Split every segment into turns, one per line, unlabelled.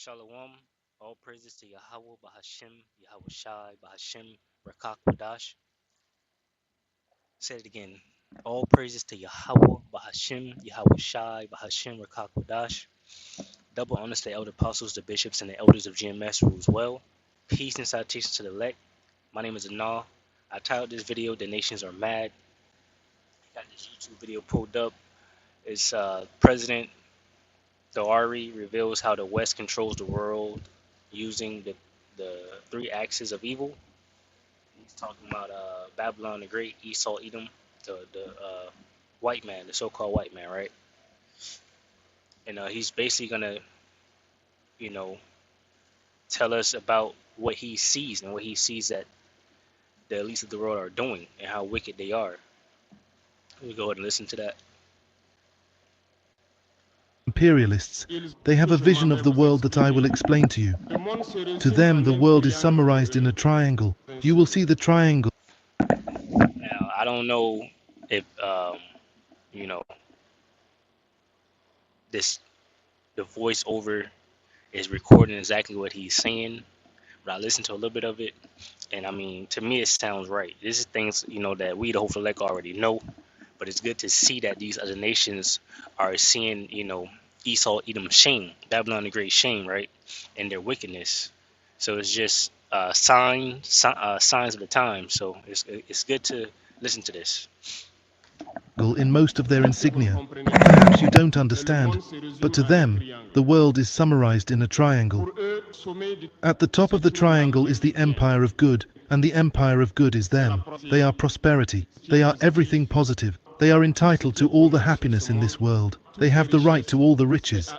Shalom. All praises to Yahweh, Bahashim, Yahweh Shai, Bahashim, Rakak Wadash. Say it again. All praises to Yahweh, Bahashim, Yahweh Shai, Bahashim, Rakak Wadash. Double honors to the elder apostles, the bishops, and the elders of GMS rules well. Peace and salutations to the elect. My name is Anah. I titled this video, The Nations Are Mad. Got this YouTube video pulled up. It's President Doari reveals how the West controls the world using the three axes of evil. He's talking about Babylon the Great, Esau, Edom, the white man, the so-called white man, right? And he's basically gonna, you know, tell us about what he sees and what he sees that the elites of the world are doing and how wicked they are. Let me go ahead and listen to that.
Imperialists, they have a vision of the world that I will explain to you. To them, the world is summarized in a triangle. You will see the triangle.
Now, I don't know if you know, this the voiceover is recording exactly what he's saying, but I listened to a little bit of it, and I mean, to me, it sounds right. This is things, you know, that we, the Hopeful Elect, already know, but it's good to see that these other nations are seeing, you know, Esau, Edom's shame, Babylon the Great shame, right, and their wickedness. So it's just signs of the time. So it's good to listen to this.
In most of their insignia. Perhaps you don't understand, but to them, the world is summarized in a triangle. At the top of the triangle is the empire of good, and the empire of good is them. They are prosperity. They are everything positive. They are entitled to all the happiness in this world. They have the right to all the riches.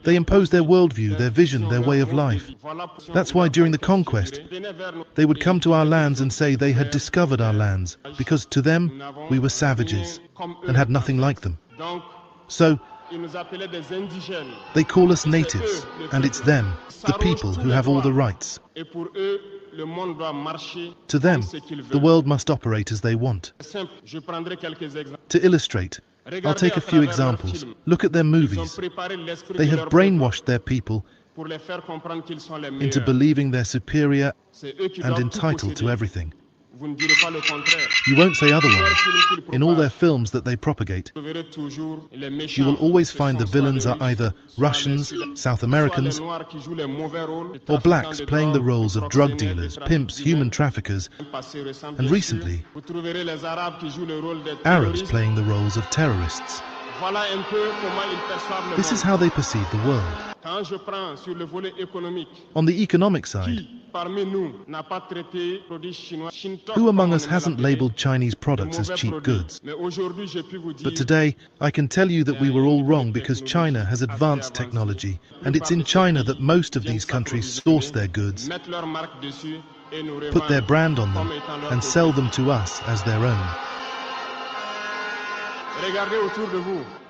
They impose their worldview, their vision, their way of life. That's why during the conquest, they would come to our lands and say they had discovered our lands, because to them, we were savages and had nothing like them. So, they call us natives, and it's them, the people, who have all the rights. To them, the world must operate as they want. To illustrate, I'll take a few examples. Look at their movies. They have brainwashed their people into believing they're superior and entitled to everything. You won't say otherwise. In all their films that they propagate, you will always find the villains are either Russians, South Americans, or blacks playing the roles of drug dealers, pimps, human traffickers, and recently, Arabs playing the roles of terrorists. This is how they perceive the world. On the economic side, who among us hasn't labeled Chinese products as cheap goods? But today, I can tell you that we were all wrong because China has advanced technology, and it's in China that most of these countries source their goods, put their brand on them, and sell them to us as their own.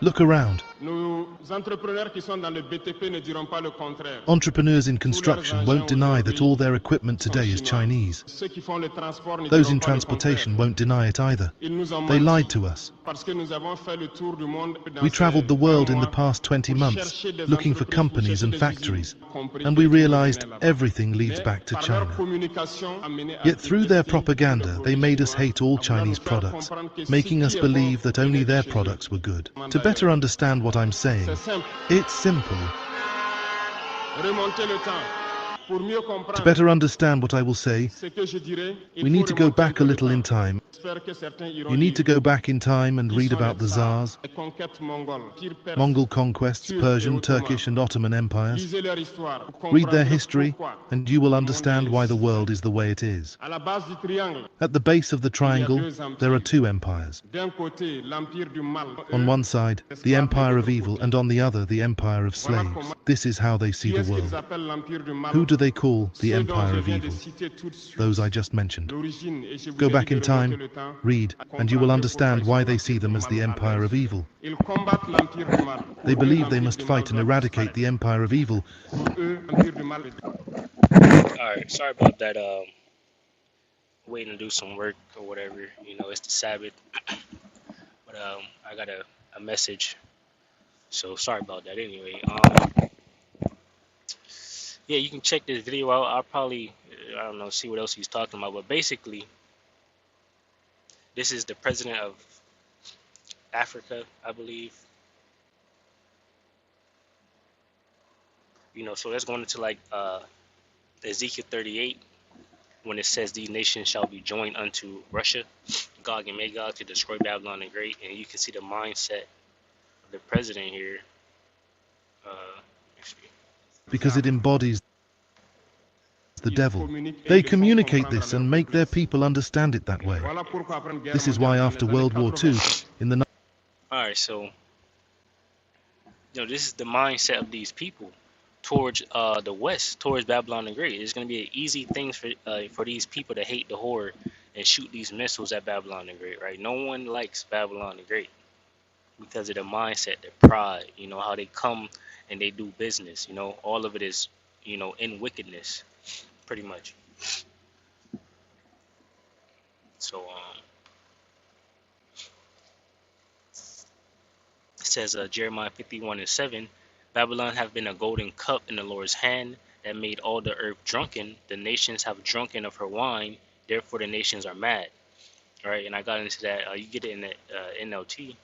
Look around. Entrepreneurs in construction won't deny that all their equipment today is Chinese. Those in transportation won't deny it either. They lied to us. We traveled the world in the past 20 months, looking for companies and factories, and we realized everything leads back to China. Yet through their propaganda, they made us hate all Chinese products, making us believe that only their products were good. To better understand what I'm saying, it's simple. To better understand what I will say, we need to go back a little in time. You need to go back in time and read about the Tsars, Mongol conquests, Persian, Turkish and Ottoman empires. Read their history and you will understand why the world is the way it is. At the base of the triangle, there are two empires. On one side, the empire of evil, and on the other, the empire of slaves. This is how they see the world. Who do they call the empire of evil? Those I just mentioned. Go back in time, read, and you will understand why they see them as the empire of evil. They believe they must fight and eradicate the empire of evil.
Alright, sorry about that. Waiting to do some work or whatever. You know, it's the Sabbath. But I got a message. So sorry about that anyway. Yeah, you can check this video out. I'll probably, I don't know, see what else he's talking about. But basically, this is the president of Africa, I believe. So let's go into like Ezekiel 38 when it says these nations shall be joined unto Russia, Gog and Magog, to destroy Babylon the Great. And you can see the mindset of the president here. Uh,
because it embodies the devil. They communicate this and make their people understand it that way. This is why after World War II, in the
all right, so this is the mindset of these people towards the West, towards Babylon the Great. It's going to be an easy thing for these people to hate the horde and shoot these missiles at Babylon the Great, right? No one likes Babylon the Great because of the mindset, the pride, how they come and they do business. All of it is, in wickedness, pretty much. So, it says Jeremiah 51:7, Babylon have been a golden cup in the Lord's hand that made all the earth drunken. The nations have drunken of her wine, therefore the nations are mad. All right, and I got into that. You get it in the NLT.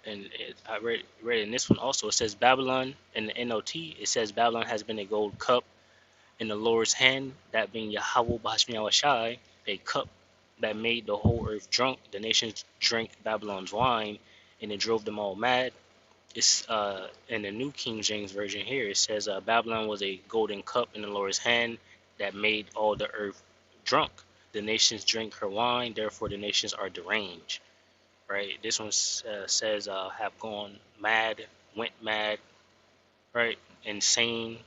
And I read in this one also. It says Babylon in the NLT. It says Babylon has been a gold cup in the Lord's hand, that being Yahweh B'Hashmi Awashai, a cup that made the whole earth drunk. The nations drank Babylon's wine, and it drove them all mad. It's in the New King James Version here. It says Babylon was a golden cup in the Lord's hand that made all the earth drunk. The nations drink her wine, therefore the nations are deranged. Right. This one says have gone mad, went mad, right, insane.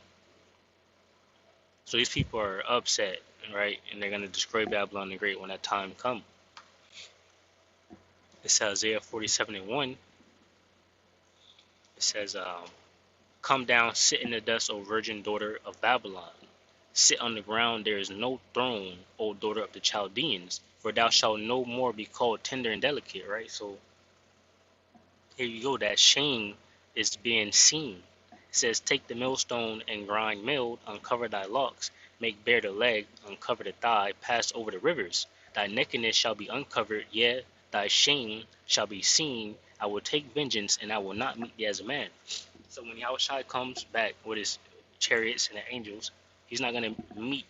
So these people are upset, right, and they're gonna destroy Babylon the Great when that time comes. It says Isaiah 47:1. It says, "Come down, sit in the dust, O virgin daughter of Babylon. Sit on the ground, there is no throne, O daughter of the Chaldeans, for thou shalt no more be called tender and delicate," right? So here you go, that shame is being seen. It says, "Take the millstone and grind milled, uncover thy locks, make bare the leg, uncover the thigh, pass over the rivers. Thy nakedness shall be uncovered, yea, thy shame shall be seen. I will take vengeance, and I will not meet thee as a man." So when Yahushua comes back with his chariots and the angels, he's not going to meet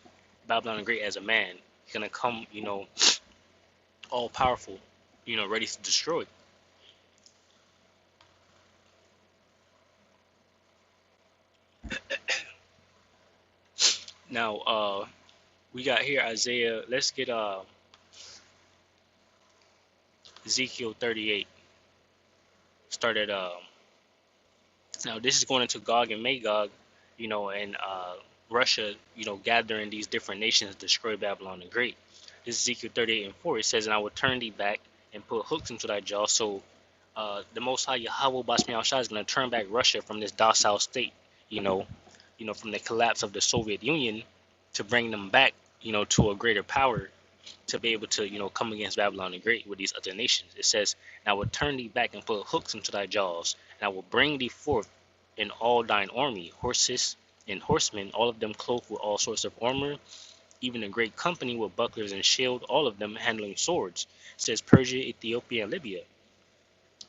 Babylon the Great as a man. He's going to come, all powerful, ready to destroy. Now, we got here Isaiah. Let's get Ezekiel 38. Start at now this is going into Gog and Magog, and Russia, gathering these different nations to destroy Babylon the Great. This is Ezekiel 38:4. It says, "And I will turn thee back and put hooks into thy jaw." So the Most High Yahweh Bashmi Al Shai is going to turn back Russia from this docile state, from the collapse of the Soviet Union, to bring them back, to a greater power, to be able to, come against Babylon the Great with these other nations. It says, "And I will turn thee back and put hooks into thy jaws, and I will bring thee forth in all thine army, horses and horsemen, all of them clothed with all sorts of armor, even a great company with bucklers and shield, all of them handling swords." It says Persia, Ethiopia, and Libya.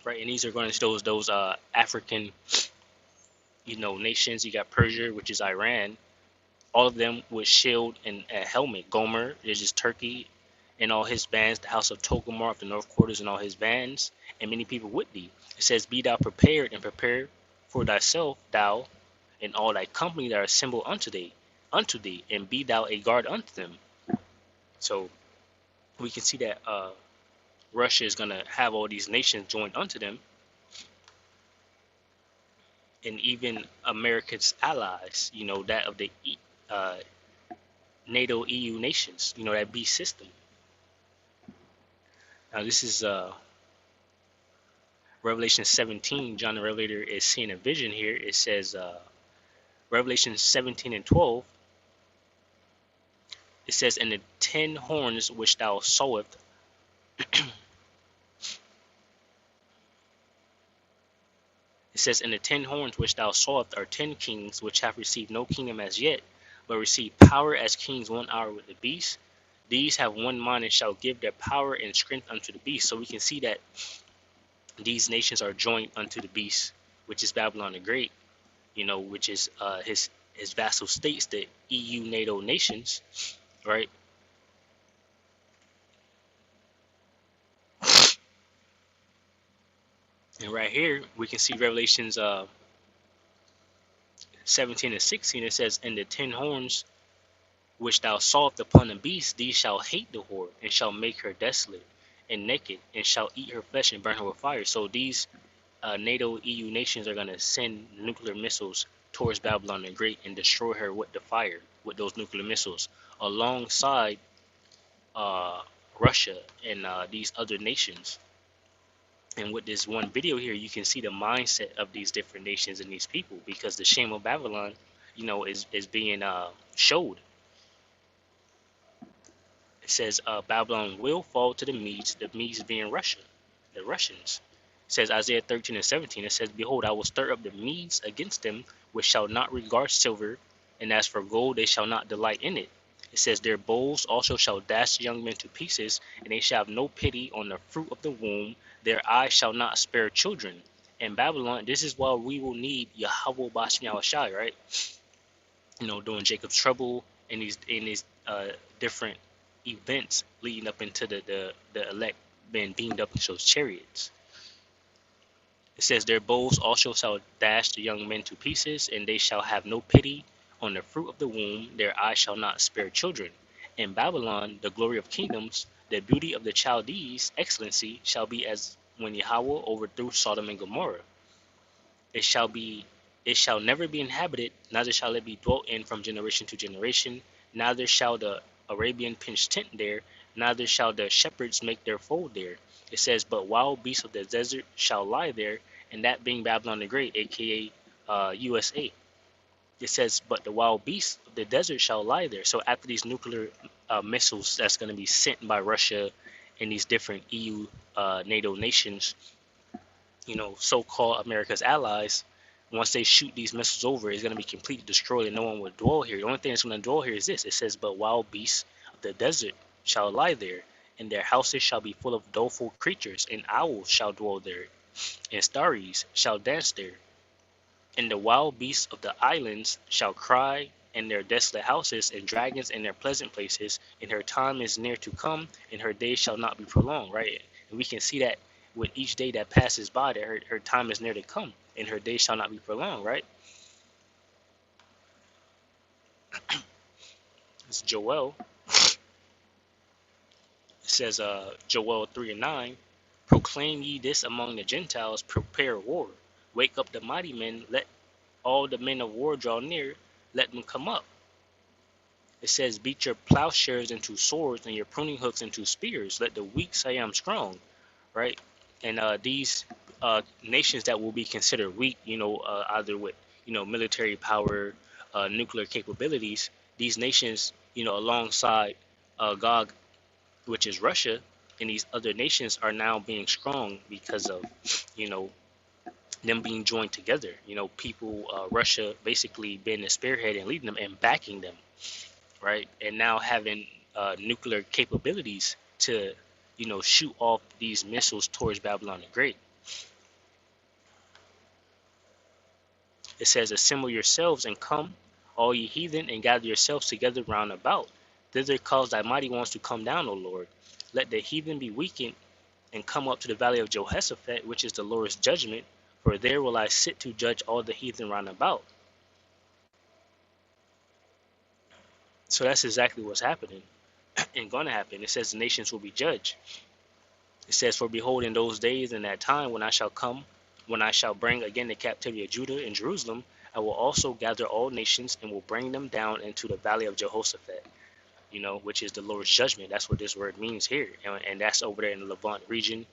Right, and these are going to those African, nations. You got Persia, which is Iran, all of them with shield and a helmet. Gomer is just Turkey and all his bands, the house of Togomar of the north quarters and all his bands, and many people with thee. It says, "Be thou prepared and prepare for thyself, thou and all thy company that are assembled unto thee, and be thou a guard unto them." So we can see that Russia is going to have all these nations joined unto them, and even America's allies, that of the NATO EU nations, that beast system. Now this is Revelation 17. John the Revelator is seeing a vision here. It says Revelation 17:12. It says, "And the 10 horns which thou sawest," It says, "And the 10 horns which thou sawest are 10 kings, which have received no kingdom as yet, but receive power as kings 1 hour with the beast. These have one mind and shall give their power and strength unto the beast." So we can see that these nations are joined unto the beast, which is Babylon the Great, which is his vassal states, the EU NATO nations, right? And right here we can see Revelations 17 and 16. It says, "And the 10 horns which thou sawest upon the beast, these shall hate the whore, and shall make her desolate and naked, and shall eat her flesh and burn her with fire." So these NATO EU nations are going to send nuclear missiles towards Babylon the Great and destroy her with the fire, with those nuclear missiles, alongside Russia and these other nations. And with this one video here, you can see the mindset of these different nations and these people, because the shame of Babylon, is being showed. It says Babylon will fall to the Medes being Russia, the Russians. It says Isaiah 13 and 17, it says, "Behold, I will stir up the Medes against them, which shall not regard silver, and as for gold, they shall not delight in it." It says, "Their bowls also shall dash young men to pieces, and they shall have no pity on the fruit of the womb. Their eyes shall not spare children." And Babylon, this is why we will need Yahweh Bashmi Awashai, right? During Jacob's trouble and these different events leading up into the elect being beamed up into those chariots. It says, "Their bows also shall dash the young men to pieces, and they shall have no pity on the fruit of the womb. Their eyes shall not spare children. In Babylon, the glory of kingdoms, the beauty of the Chaldees' excellency shall be as when Yahweh overthrew Sodom and Gomorrah. It shall never be inhabited, neither shall it be dwelt in from generation to generation. Neither shall the Arabian pitch tent there, neither shall the shepherds make their fold there." It says, "But wild beasts of the desert shall lie there," and that being Babylon the Great, aka USA. It says, "But the wild beasts of the desert shall lie there." So after these nuclear missiles that's going to be sent by Russia and these different EU NATO nations, so-called America's allies, once they shoot these missiles over, it's going to be completely destroyed and no one will dwell here. The only thing that's going to dwell here is this. It says, "But wild beasts of the desert shall lie there, and their houses shall be full of doleful creatures, and owls shall dwell there, and starries shall dance there. And the wild beasts of the islands shall cry in their desolate houses, and dragons in their pleasant places, and her time is near to come, and her days shall not be prolonged," right? And we can see that with each day that passes by, that her time is near to come, and her days shall not be prolonged, right? It's Joel. It says, Joel 3 and 9, "Proclaim ye this among the Gentiles, prepare war. Wake up the mighty men, let all the men of war draw near, let them come up." It says, "Beat your plowshares into swords and your pruning hooks into spears. Let the weak say I'm strong," right? And these nations that will be considered weak, either with military power, nuclear capabilities, these nations, alongside Gog, which is Russia, and these other nations are now being strong because of them being joined together. People, Russia basically being the spearhead and leading them and backing them, right? And now having nuclear capabilities to shoot off these missiles towards Babylon the Great. It says, "Assemble yourselves and come, all ye heathen, and gather yourselves together round about. Thither cause thy mighty ones to come down, O Lord. Let the heathen be weakened, and come up to the valley of Jehoshaphat, which is the Lord's judgment. For there will I sit to judge all the heathen round about." So that's exactly what's happening and going to happen. It says the nations will be judged. It says, "For behold, in those days and that time when I shall come, when I shall bring again the captivity of Judah and Jerusalem, I will also gather all nations and will bring them down into the valley of Jehoshaphat," which is the Lord's judgment. That's what this word means here. And that's over there in the Levant region,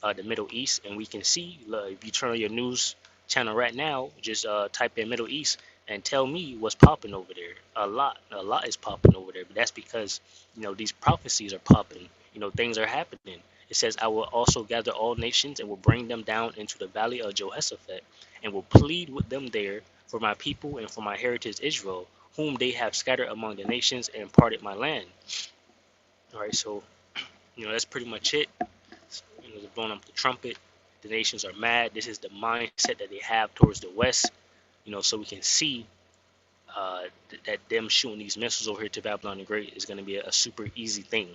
the Middle East. And we can see, if you turn on your news channel right now, just type in Middle East and tell me what's popping over there. A lot is popping over there. But that's because, these prophecies are popping. Things are happening. It says, I will also gather all nations and will bring them down into the valley of Jehoshaphat and will plead with them there for my people and for my heritage Israel, whom they have scattered among the nations and parted my land. All right, so that's pretty much it. They're blowing up the trumpet. The nations are mad. This is the mindset that they have towards the West. So we can see that them shooting these missiles over here to Babylon the Great is going to be a super easy thing,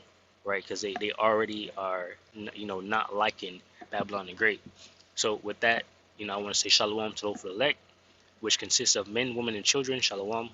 right? Because they already are, not liking Babylon the Great. So with that, I want to say shalom to those for the elect, which consists of men, women, and children. Shalom.